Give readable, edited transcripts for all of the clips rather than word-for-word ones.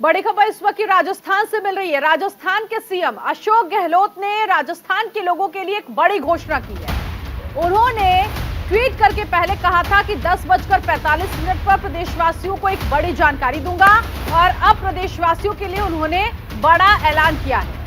बड़ी खबर इस वक्त की राजस्थान से मिल रही है। राजस्थान के सीएम अशोक गहलोत ने राजस्थान के लोगों के लिए एक बड़ी घोषणा की है। उन्होंने ट्वीट करके पहले कहा था कि 10:45 पर प्रदेशवासियों को एक बड़ी जानकारी दूंगा और अब प्रदेशवासियों के लिए उन्होंने बड़ा ऐलान किया है।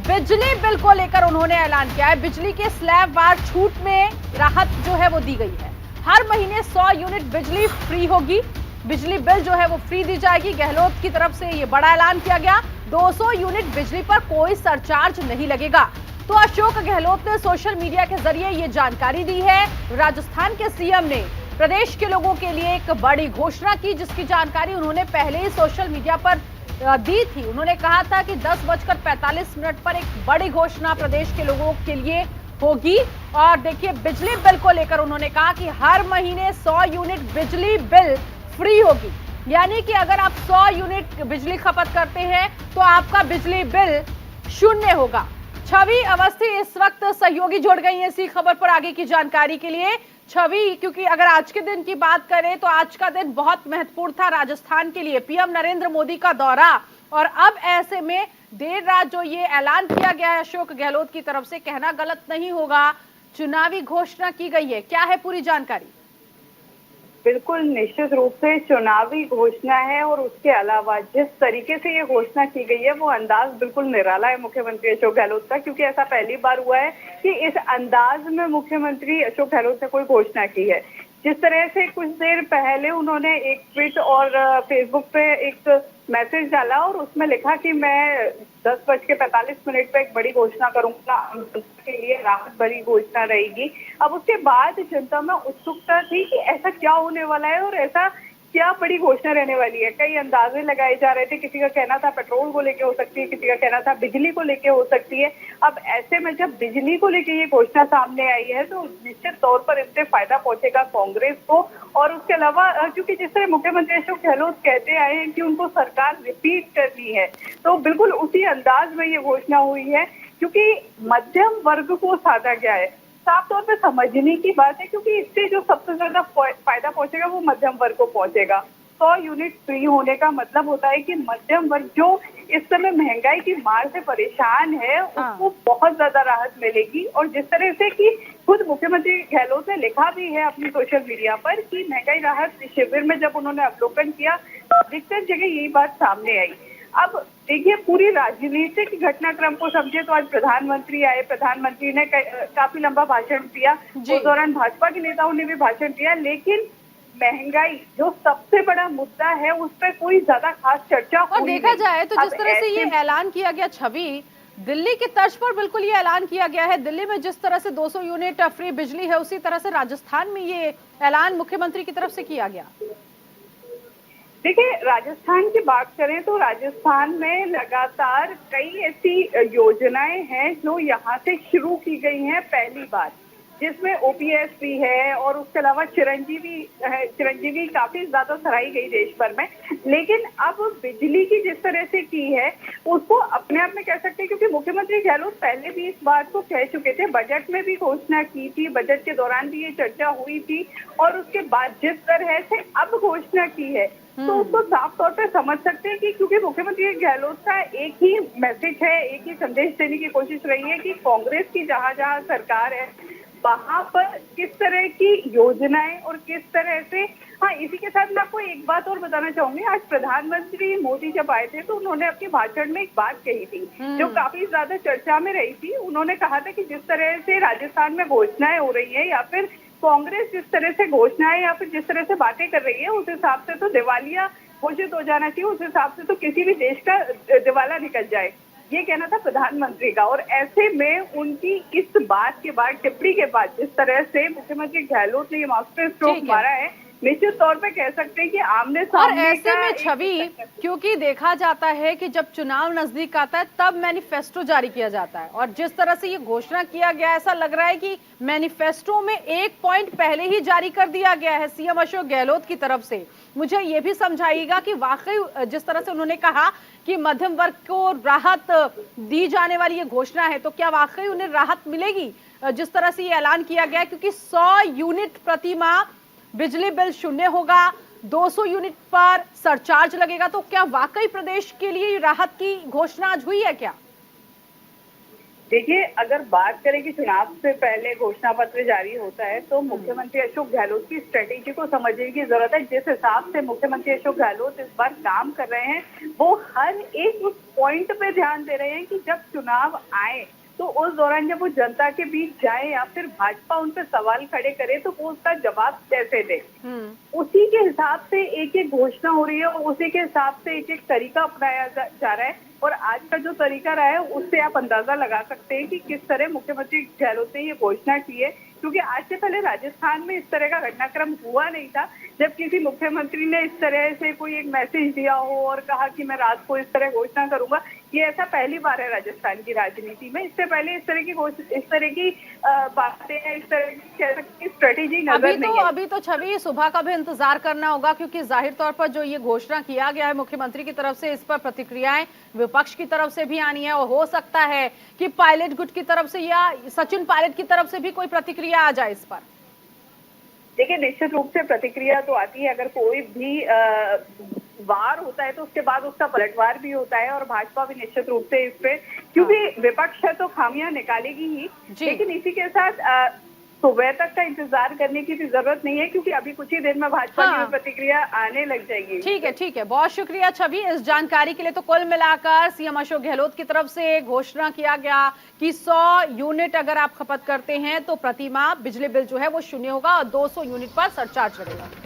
बिजली बिल को लेकर उन्होंने ऐलान किया है। बिजली के स्लैब वार छूट में राहत जो है वो दी गई है। हर महीने 100 यूनिट बिजली फ्री होगी। बिजली बिल जो है वो फ्री दी जाएगी। गहलोत की तरफ से ये बड़ा ऐलान किया गया। 200 यूनिट बिजली पर कोई सरचार्ज नहीं लगेगा। तो अशोक गहलोत ने सोशल मीडिया के जरिए ये जानकारी दी है। राजस्थान के सीएम ने प्रदेश के लोगों के लिए एक बड़ी घोषणा की, जिसकी जानकारी उन्होंने पहले ही सोशल मीडिया पर दी थी। उन्होंने कहा था कि 10:45 पर एक बड़ी घोषणा प्रदेश के लोगों के लिए होगी। और देखिए, बिजली बिल को लेकर उन्होंने कहा कि हर महीने 100 यूनिट बिजली बिल फ्री होगी। यानी कि अगर आप 100 यूनिट बिजली खपत करते हैं तो आपका बिजली बिल 0 होगा। छवि अवस्थी इस वक्त सहयोगी जुड़ गई है इसी खबर पर आगे की जानकारी के लिए। छवि, क्योंकि अगर आज के दिन की बात करें तो आज का दिन बहुत महत्वपूर्ण था राजस्थान के लिए। पीएम नरेंद्र मोदी का दौरा, और अब ऐसे में देर रात जो ये ऐलान किया गया है अशोक गहलोत की तरफ से, कहना गलत नहीं होगा, चुनावी घोषणा की गई है। क्या है पूरी जानकारी? बिल्कुल, निश्चित रूप से चुनावी घोषणा है और उसके अलावा जिस तरीके से ये घोषणा की गई है वो अंदाज बिल्कुल निराला है मुख्यमंत्री अशोक गहलोत का, क्योंकि ऐसा पहली बार हुआ है कि इस अंदाज में मुख्यमंत्री अशोक गहलोत ने कोई घोषणा की है। जिस तरह से कुछ देर पहले उन्होंने एक ट्वीट और फेसबुक पे एक मैसेज डाला और उसमें लिखा कि मैं 10:45 पे एक बड़ी घोषणा करूंगा, के लिए राहत भरी घोषणा रहेगी। अब उसके बाद जनता में उत्सुकता थी कि ऐसा क्या होने वाला है और ऐसा क्या बड़ी घोषणा रहने वाली है। कई अंदाजे लगाए जा रहे थे, किसी का कहना था पेट्रोल को लेके हो सकती है, किसी का कहना था बिजली को लेके हो सकती है। अब ऐसे में जब बिजली को लेके ये घोषणा सामने आई है तो निश्चित तौर पर इससे फायदा पहुंचेगा कांग्रेस को। और उसके अलावा क्योंकि जिस तरह मुख्यमंत्री अशोक गहलोत कहते आए हैं कि उनको सरकार रिपीट करनी है, तो बिल्कुल उसी अंदाज में ये घोषणा हुई है, क्योंकि मध्यम वर्ग को साधा गया है। साफ तौर पे समझने की बात है, क्योंकि इससे जो सबसे ज्यादा फायदा पहुंचेगा वो मध्यम वर्ग को पहुंचेगा। 100 यूनिट फ्री होने का मतलब होता है कि मध्यम वर्ग जो इस समय महंगाई की मार से परेशान है उसको बहुत ज्यादा राहत मिलेगी। और जिस तरह से कि खुद मुख्यमंत्री गहलोत ने लिखा भी है अपनी सोशल मीडिया पर कि महंगाई राहत शिविर में जब उन्होंने अवलोकन किया तो अधिकतर जगह यही बात सामने आई। अब देखिए, पूरी राजनीतिक घटनाक्रम को समझे तो आज प्रधानमंत्री आए, प्रधानमंत्री ने काफी लंबा भाषण दिया, उस दौरान भाजपा के नेताओं ने भी भाषण दिया, लेकिन महंगाई जो सबसे बड़ा मुद्दा है उस पर कोई ज्यादा खास चर्चा और देखा जाए तो जिस तरह से ये ऐलान किया गया, छवि दिल्ली की तर्ज पर बिल्कुल ये ऐलान किया गया है। दिल्ली में जिस तरह से 200 यूनिट फ्री बिजली है, उसी तरह से राजस्थान में ये ऐलान मुख्यमंत्री की तरफ से किया गया। देखिए, राजस्थान की बात करें तो राजस्थान में लगातार कई ऐसी योजनाएं हैं जो यहाँ से शुरू की गई हैं पहली बार, जिसमें ओपीएस भी है और उसके अलावा चिरंजीवी काफी ज्यादा सराही गई देश भर में। लेकिन अब बिजली की जिस तरह से की है उसको अपने आप में कह सकते हैं, क्योंकि मुख्यमंत्री गहलोत पहले भी इस बात को कह चुके थे, बजट में भी घोषणा की थी, बजट के दौरान भी ये चर्चा हुई थी, और उसके बाद जिस तरह से अब घोषणा की है तो उसको साफ तौर पर समझ सकते हैं कि क्योंकि मुख्यमंत्री गहलोत का एक ही मैसेज है, एक ही संदेश देने की कोशिश रही है कि कांग्रेस की जहां जहां सरकार है वहां पर किस तरह की योजनाएं और किस तरह से। हाँ, इसी के साथ मैं आपको एक बात और बताना चाहूंगी। आज प्रधानमंत्री मोदी जब आए थे तो उन्होंने अपने भाषण में एक बात कही थी जो काफी ज्यादा चर्चा में रही थी। उन्होंने कहा था कि जिस तरह से राजस्थान में घोषणाएं हो रही है या फिर कांग्रेस जिस तरह से घोषणाएं या फिर जिस तरह से बातें कर रही है, उस हिसाब से तो दिवालिया घोषित हो जाना चाहिए, उस हिसाब से तो किसी भी देश का दिवाला निकल जाए, ये कहना था प्रधानमंत्री का। और ऐसे में उनकी इस बात के बाद, टिप्पणी के बाद, जिस तरह से मुख्यमंत्री गहलोत ने ये मास्टर स्ट्रोक मारा है, निश्चित तौर पे कह सकते हैं कि आमने सामने। और ऐसे में छवि, क्योंकि देखा जाता है कि जब चुनाव नजदीक आता है तब मैनिफेस्टो जारी किया जाता है, और जिस तरह से ये घोषणा किया गया, ऐसा लग रहा है कि मैनिफेस्टो में एक पॉइंट पहले ही जारी कर दिया गया है सीएम अशोक गहलोत की तरफ से। मुझे ये भी समझाइएगा कि वाकई जिस तरह से उन्होंने कहा कि मध्यम वर्ग को राहत दी जाने वाली ये घोषणा है, तो क्या वाकई उन्हें राहत मिलेगी जिस तरह से ये ऐलान किया गया? क्योंकि 100 यूनिट प्रति माह बिजली बिल 0 होगा, 200 यूनिट पर सरचार्ज लगेगा, तो क्या वाकई प्रदेश के लिए राहत की घोषणा आज हुई है क्या? देखिए, अगर बात करें कि चुनाव से पहले घोषणा पत्र जारी होता है तो मुख्यमंत्री अशोक गहलोत की स्ट्रेटेजी को समझने की जरूरत है। जिस हिसाब से मुख्यमंत्री अशोक गहलोत इस बार काम कर रहे हैं, वो हर एक उस पॉइंट पे ध्यान दे रहे हैं कि जब चुनाव आए तो उस दौरान जब वो जनता के बीच जाए या फिर भाजपा उन पे सवाल खड़े करे तो वो उसका जवाब कैसे दे। उसी के हिसाब से एक एक घोषणा हो रही है और उसी के हिसाब से एक एक तरीका अपनाया जा रहा है। और आज का जो तरीका रहा है उससे आप अंदाजा लगा सकते हैं कि किस तरह मुख्यमंत्री गहलोत ने ये घोषणा की है, क्योंकि आज से पहले राजस्थान में इस तरह का घटनाक्रम हुआ नहीं था जब किसी मुख्यमंत्री ने इस तरह से कोई एक मैसेज दिया हो और कहा कि मैं रात को इस तरह घोषणा करूंगा। ये ऐसा पहली बार है राजस्थान की राजनीति में। इससे पहले इस तरह की बातें, इस तरह की स्ट्रेटेजी नजर नहीं है। अभी तो छवि सुबह का भी इंतजार करना होगा, क्योंकि जाहिर तौर पर जो ये घोषणा किया गया है मुख्यमंत्री की तरफ से, इस पर प्रतिक्रियाएं विपक्ष की तरफ से भी आनी है और हो सकता है कि पायलट गुट की तरफ से या सचिन पायलट की तरफ से भी कोई प्रतिक्रिया आ जाए इस पर। देखिए, निश्चित रूप से प्रतिक्रिया तो आती है। अगर कोई भी वार होता है तो उसके बाद उसका पलटवार भी होता है और भाजपा भी निश्चित रूप से इस पे, क्योंकि विपक्ष है तो खामियां निकालेगी ही। लेकिन इसी के साथ सुबह तक का इंतजार करने की भी जरूरत नहीं है, क्योंकि अभी कुछ ही देर में भाजपा की प्रतिक्रिया आने लग जाएगी। ठीक है, बहुत शुक्रिया छवि इस जानकारी के लिए। तो कुल मिलाकर सीएम अशोक गहलोत की तरफ से घोषणा किया गया कि 100 यूनिट अगर आप खपत करते हैं तो प्रति माह बिजली बिल जो है वो 0 होगा और 200 यूनिट पर सरचार्ज लगेगा।